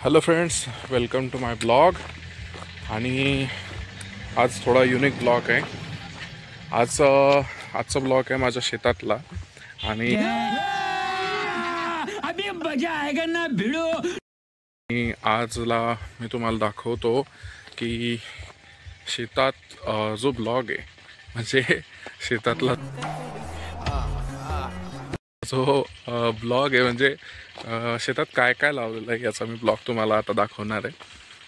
Hello friends, welcome to my blog. आणि आज थोडा युनिक ब्लॉग आहे. आजचा ब्लॉग आहे माझ्या शेतातला. आणि आजला मी तुम्हाला दाखवतो की शेतात जो ब्लॉग आहे म्हणजे शेतातला जो ब्लॉग आहे म्हणजे शेतात काय काय लावलेलं आहे याचा मी ब्लॉग तुम्हाला आता दाखवणार आहे.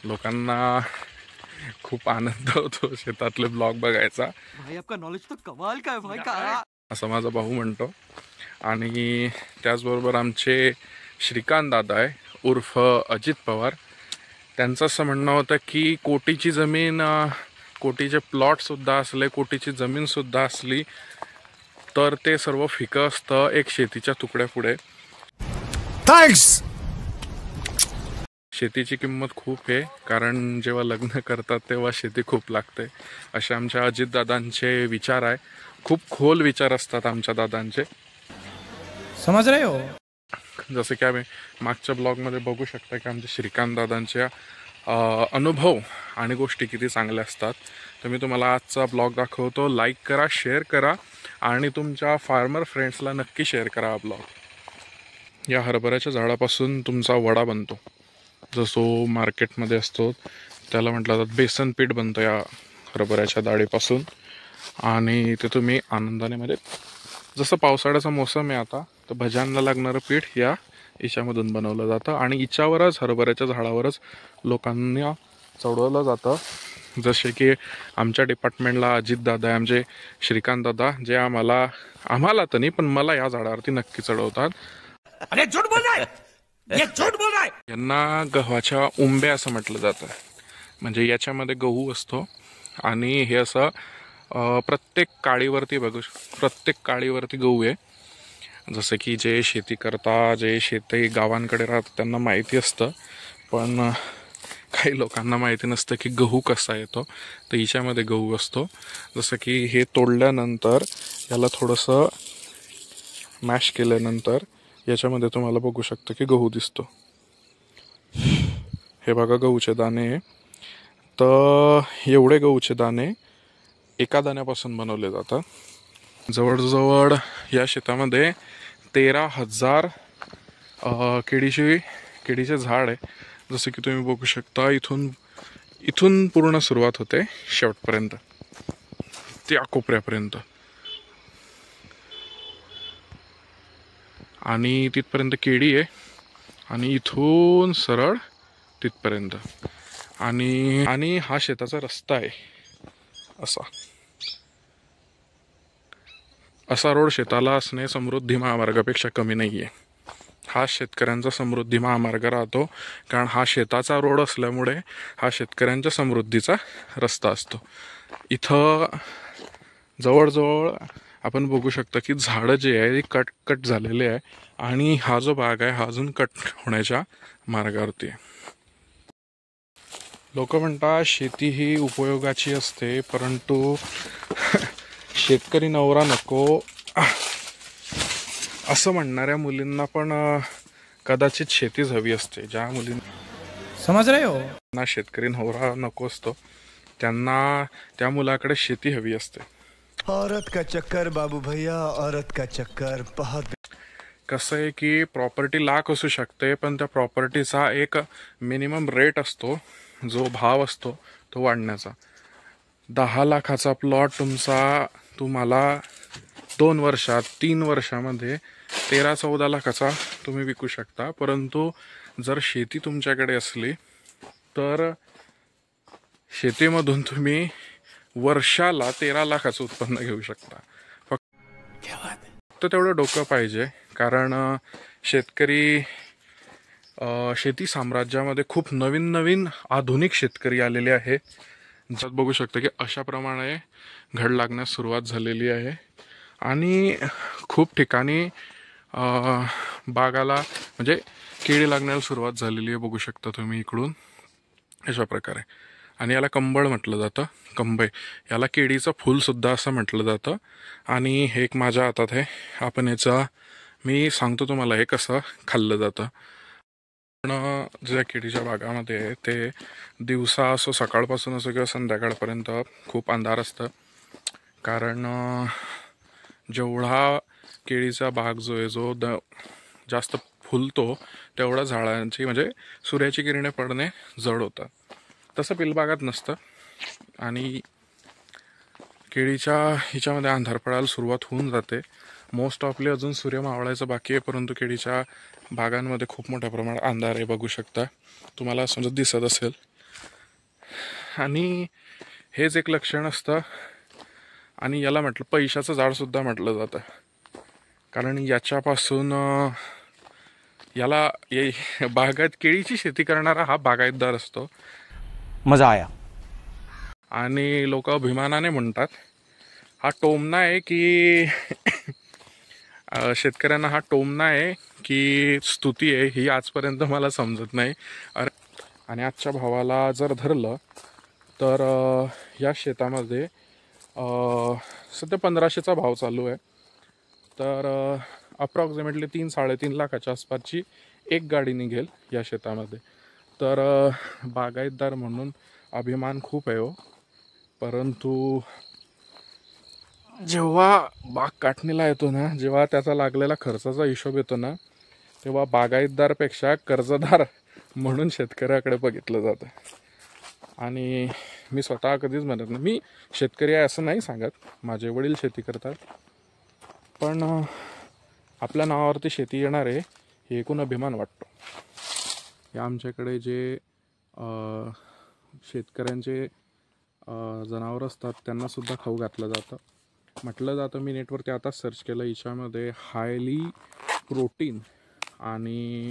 लोकांना खूप आनंद होतो शेतातले ब्लॉग बघायचा. भाई आपका नॉलेज तो कमाल का है भाई का, असं माझा भाऊ म्हणतो. आणि त्याचबरोबर आमचे श्रीकांत दादा आहे उर्फ अजित पवार. त्यांचं असं म्हणणं होतं की कोटीची जमीन, कोटीचे प्लॉटसुद्धा असले, कोटीची जमीनसुद्धा असली तर ते सर्व फिकं असतं एक शेतीच्या तुकड्यापुढे. थँक्स. शेतीची किंमत खूप आहे, कारण जेव्हा लग्न करतात तेव्हा शेती खूप लागते. असे आमच्या अजितदादांचे विचार आहे. खूप खोल विचार असतात आमच्या दादांचे, समझ रहे हो. जसं की आम्ही मागच्या ब्लॉगमध्ये बघू शकता की आमच्या श्रीकांत दादांच्या अनुभव आणि गोष्टी किती चांगल्या असतात. तर मी तुम्हाला आजचा ब्लॉग दाखवतो. लाईक करा, शेअर करा आणि तुमच्या फार्मर फ्रेंड्सला नक्की शेअर करा हा ब्लॉग. या हरभऱ्याच्या झाडापासून तुमचा वडा बनतो, जसो मार्केटमध्ये असतो त्याला म्हटलं जातं बेसन पीठ बनतं या हरभऱ्याच्या डाळीपासून. आणि ते तुम्ही आनंदाने, म्हणजे जसं पावसाळ्याचा मोसम आहे आता, तर भज्यांना लागणारं पीठ या हिच्यामधून बनवलं जातं आणि हिच्यावरच हरभऱ्याच्या झाडावरच लोकांना चढवलं जातं. जसे की आमच्या डिपार्टमेंटला अजितदादा आहे, आमचे श्रीकांतदादा, जे आम्हाला तर नाही पण मला या झाडावरती नक्की चढवतात. अरे झूठ बोल रहा है, ये झूठ बोल रहा है. यांना गव्हाच्या उंब्या असं म्हटलं जातं. म्हणजे याच्यामध्ये गहू असतो आणि हे असं प्रत्येक काळीवरती गहू आहे. जसं की जे शेती करता, जे शेती गावांकडे राहतात त्यांना माहिती असतं, पण काही लोकांना माहिती नसतं की गहू कसा येतो. तर हिच्यामध्ये गहू असतो. जसं की हे तोडल्यानंतर याला थोडंसं मॅश केल्यानंतर याच्यामध्ये तुम्हाला बघू शकता की गहू दिसतो. हे बघा गहूचे दाणे. तर एवढे गहूचे दाणे एका दाण्यापासून बनवले जातात. जवळजवळ या शेतामध्ये 13,000 केळीचे झाड आहे. जसं की तुम्ही बघू शकता, इथून पूर्ण सुरुवात होते शेवटपर्यंत, त्या कोपऱ्यापर्यंत, आणि तिथपर्यंत केळी आहे आणि इथून सरळ तिथपर्यंत. आणि हा शेताचा रस्ता आहे. असा रोड शेताला असणे समृद्धी महामार्गापेक्षा कमी नाही आहे. हा शेतकऱ्यांचा समृद्धी महामार्ग राहतो, कारण हा शेताचा रोड असल्यामुळे हा शेतकऱ्यांच्या समृद्धीचा रस्ता असतो. इथं जवळजवळ आपण बघू शकता की झाडं जे आहे ते कट झालेले आहे आणि हा जो भाग आहे हा अजून कट होण्याच्या मार्गावरती आहे. लोक म्हणतात शेती ही उपयोगाची असते, परंतु शेतकरी नवरा नको असं म्हणणाऱ्या मुलींना पण कदाचित शेतीच हवी असते. ज्या मुलींना, समझ रहे हो, ना शेतकरी नवरा नको असतो, त्यांना त्या मुलाकडे शेती हवी असते. औरत का चक्कर बाबू भैया, औरत का चक्कर बहुत. कसं आहे की प्रॉपर्टी लाख असू शकते, पण त्या प्रॉपर्टीचा एक मिनिमम रेट असतो, जो भाव असतो तो वाढण्याचा. 10 लाखाचा प्लॉट तुम्हाला 2 वर्षात, 3 वर्षामध्ये 13-14 लाखाचा तुम्ही विकू शकता. परंतु जर शेती तुमच्याकडे असली तर शेतीमधून तुम्ही वर्षाला 13 लाखाचं उत्पन्न घेऊ शकता. फक्त तेवढं डोकं पाहिजे, कारण शेतकरी शेती साम्राज्यामध्ये खूप नवीन आधुनिक शेतकरी आलेले आहे. ज्यात बघू शकता की अशाप्रमाणे घड लागण्यास सुरुवात झालेली आहे आणि खूप ठिकाणी बागाला म्हणजे केळी लागण्याला सुरुवात झालेली आहे. बघू शकता तुम्ही इकडून अशा प्रकारे. आणि याला कंबळ म्हटलं जातं, कंबय. याला केळीचं फूलसुद्धा असं म्हटलं जातं. आणि हे एक माझ्या हातात आहे. मी सांगतो तुम्हाला हे कसं खाल्लं जातं. पण ज्या केळीच्या बागामध्ये आहे ते दिवसा असो सकाळपासून असो किंवा संध्याकाळपर्यंत खूप अंधार असतं. कारण जेवढा केळीचा बाग जो आहे जास्त फुलतो तेवढा झाडांची म्हणजे सूर्याची किरणे पडणे जड होतं. तसं पिलबागात नसतं. आणि केळीच्या हिच्यामध्ये अंधार पडायला सुरुवात होऊन जाते. मोस्ट ऑफली अजून सूर्य मावळायचं बाकी आहे, परंतु केळीच्या बागांमध्ये खूप मोठ्या प्रमाणात अंधार आहे, बघू शकता तुम्हाला समजा दिसत असेल. आणि हेच एक लक्षण असतं. आणि याला म्हटलं पैशाचं झाडसुद्धा म्हटलं जातं, कारण याच्यापासून याला बागायत केळीची शेती करणारा हा बागायतदार असतो. मजा आया. आणि लोक अभिमानाने म्हणतात हा टोमणा आहे की शेतकऱ्यांना हा टोमणा आहे की स्तुती आहे ही आजपर्यंत मला समजत नाही. आणि आजच्या भावाला जर धरलं तर या शेतामध्ये सध्या 1500चा भाव चालू आहे. तर अप्रॉक्सिमेटली 3-3.5 लाखाच्या आसपासची एक गाडी निघेल या शेतामध्ये. तर बागायतदार म्हणून अभिमान खूप आहे हो. परंतु जेव्हा बाग काटणीला येतो ना, जेव्हा त्याचा लागलेला खर्चाचा हिशोब येतो ना, तेव्हा बागायतदारपेक्षा कर्जदार म्हणून शेतकऱ्याकडे बघितलं जातं. आणि मी स्वतः कधीच म्हणत नाही मी शेतकरी आहे असं नाही सांगत, माझे वडील शेती करतात. पण आपल्या नावावरती शेती येणार आहे हे एकूण अभिमान वाटतो. या आमच्याकडे जे शेतकऱ्यांचे जनावर असतात त्यांनासुद्धा खाऊ घातलं जातं. म्हटलं जातं, मी नेटवरती आता सर्च केलं, याच्यामध्ये हायली प्रोटीन आणि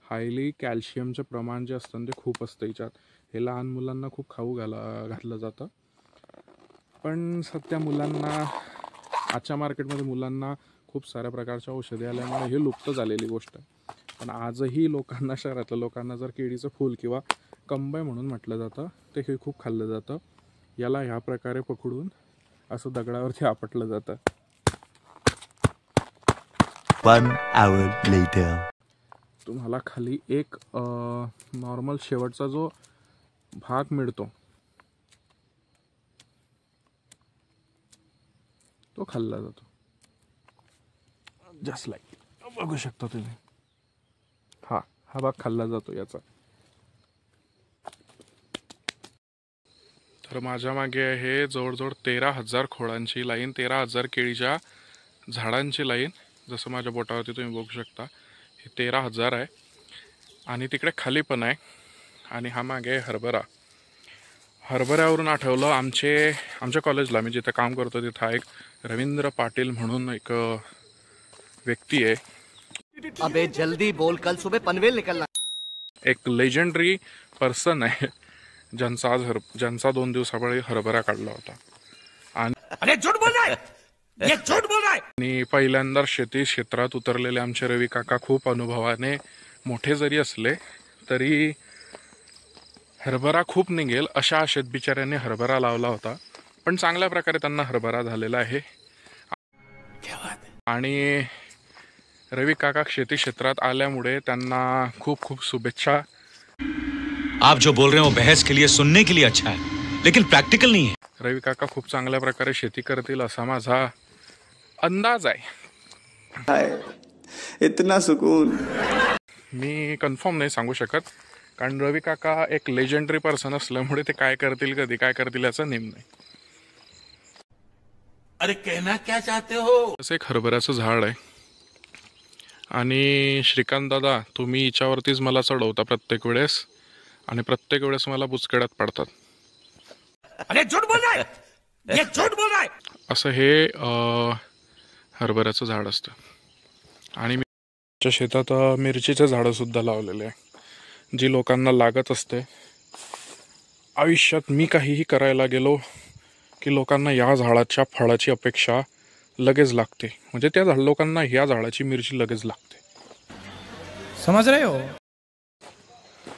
हायली कॅल्शियमचं प्रमाण जे असतं ते खूप असतं याच्यात. हे लहान मुलांना खूप खाऊ घातलं जातं. पण सध्या मुलांना आजच्या मार्केटमध्ये मुलांना खूप साऱ्या प्रकारच्या औषधे आल्यामुळे हे लुप्त झालेली गोष्ट आहे. पण आजही लोकांना, शहरातल्या लोकांना जर केळीचं फूल किंवा कंबय म्हणून म्हटलं जातं ते हे खूप खाल्लं जातं. याला ह्या प्रकारे पकडून असं दगडावरती आपटलं जातं. 1 hour later. तुम्हाला खाली एक नॉर्मल शेवटचा जो भाग मिळतो तो खाल्ला जातो. जस्ट लाईक बघू शकता तुम्ही, हा भाग खाल्ला जातो याचा. तर माझ्या मागे आहे जवळजवळ 13,000 खोडांची लाईन, 13,000 केळीच्या झाडांची लाईन. जसं माझ्या बोटावरती तुम्ही बघू शकता हे 13,000 आहे. आणि तिकडे खाली पण आहे. आणि हा मागे आहे हरभरा. हरभऱ्यावरून आठवलं, आमच्या कॉलेजला मी जिथे काम करतो तिथं एक रवींद्र पाटील म्हणून एक व्यक्ती आहे. अबे जल्दी बोल, कल सुबह पनवेल निकलना. एक लेजेंडरी पर्सन आहे ज्यांचा 2 दिवसापूर्वी हरभरा काढला होता. अरे झूठ बोल रहा है, ये झूठ बोल रहा है. आणि पहिल्यांदा शेती क्षेत्रात उतरलेले आमचे रवी काका खूप अनुभवाने मोठे जरी असले तरी हरभरा खूप निघेल अशा आशेत बिचाऱ्याने हरभरा लावला होता. पण चांगल्या प्रकारे त्यांना हरभरा झालेला आहे. आणि रवी काका शेती क्षेत्रात आल्यामुळे त्यांना खूप खूप शुभेच्छा. आप जो बोल रहे हो बहस के लिए सुनने के लिए अच्छा है, लेकिन प्रैक्टिकल नहीं है. रवी काका खूप चांगल्या प्रकारे शेती करतील असा माझा अंदाज आहे. इतना सुकून. मी कन्फर्म नाही सांगू शकत, कारण रवी काका एक लेजेंडरी पर्सन असल्यामुळे ते काय करतील कधी काय करतील याचा नेम नाही. अरे कहना क्या चाहते हो. असं एक हरभऱ्याचं झाड आहे. आणि श्रीकांत दादा तुम्ही हिच्यावरतीच मला चढवता प्रत्येक वेळेस, आणि प्रत्येक वेळेस मला बुचकड्यात पडतात. अरे झूठ बोल रहा है, ये झूठ बोल रहा है. असं हे हरभऱ्याचं झाड असतं. आणि मी शेतात मिरचीचे झाडं सुद्धा लावलेले आहे जी लोकांना लागत असते. आयुष्यात मी काहीही करायला गेलो की लोकांना या झाडाच्या फळाची अपेक्षा लगेच लागते. म्हणजे त्या लोकांना ह्या झाडाची मिरची लगेच लागते. समज रहे हो.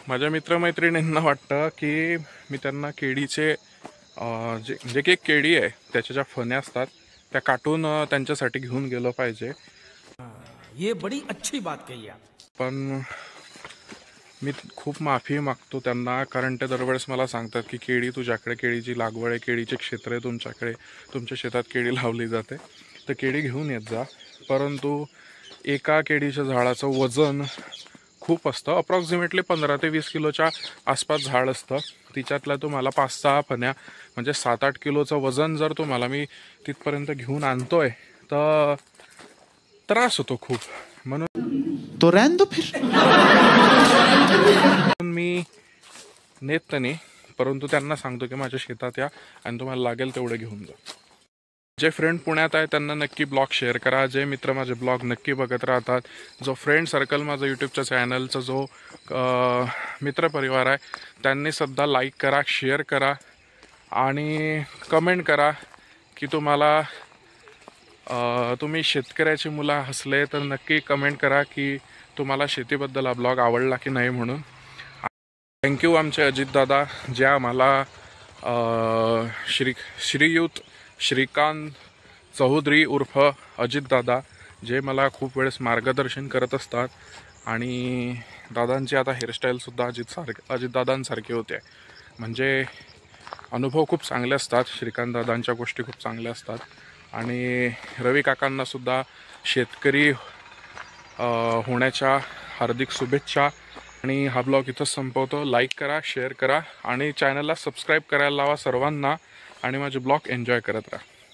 माझ्या मित्रमैत्रिणींना वाटतं की मी त्यांना केळीचे जे काही केळी आहे त्याच्या ज्या फण्या असतात त्या काटून त्यांच्यासाठी घेऊन गेलं पाहिजे. ये बड़ी अच्छी बात कही आप. पण मी खूप माफी मागतो त्यांना, कारण ते दरवेळेस मला सांगतात की केळी तुझ्याकडे, केळीची लागवड आहे, केळीचे क्षेत्र आहे तुमच्याकडे, तुमच्या शेतात केळी लावली जाते, तर केळी घेऊन येत जा. परंतु एका केळीच्या झाडाचं वजन खूप असतं, अप्रॉक्सिमेटली 15 ते 20 किलोच्या आसपास झाड असतं. तिच्यातल्या तुम्हाला 5-6 फण्या म्हणजे 7-8 किलोचं वजन जर तुम्हाला मी तिथपर्यंत घेऊन आणतोय तर त्रास होतो खूप. म्हणून तो रहने दो फिर. मी नेत नाही, परंतु त्यांना सांगतो की माझ्या शेतात या आणि तुम्हाला लागेल तेवढं घेऊन जा. जे फ्रेंड पुण्यात आहे त्यांना नक्की ब्लॉग शेअर करा. जे मित्र माझे ब्लॉग नक्की बघत राहतात, जो फ्रेंड सर्कल माझा यूट्यूबच्या चॅनलचा जो मित्रपरिवार आहे त्यांनी सुद्धा लाईक करा, शेअर करा आणि कमेंट करा की तुम्ही शेतकऱ्याची मुलं असले तर नक्की कमेंट करा की तुम्हाला शेतीबद्दल हा ब्लॉग आवडला की नाही म्हणून. थँक्यू आमचे अजितदादा, जे आम्हाला श्रीयुत श्रीकांत चौधरी उर्फ अजितदादा, जे मला खूप वेळेस मार्गदर्शन करत असतात. आणि दादांची आता हेअरस्टाईलसुद्धा अजितदादांसारखी होते. म्हणजे अनुभव खूप चांगले असतात, श्रीकांत दादांच्या गोष्टी खूप चांगल्या असतात. आणि रवी काकांनासुद्धा शेतकरी होण्याच्या हार्दिक शुभेच्छा. आणि हा ब्लॉग इथंच संपवतो. लाईक करा, शेअर करा आणि चॅनलला सबस्क्राईब करायला लावा सर्वांना आणि माझे ब्लॉग एन्जॉय करत राहा.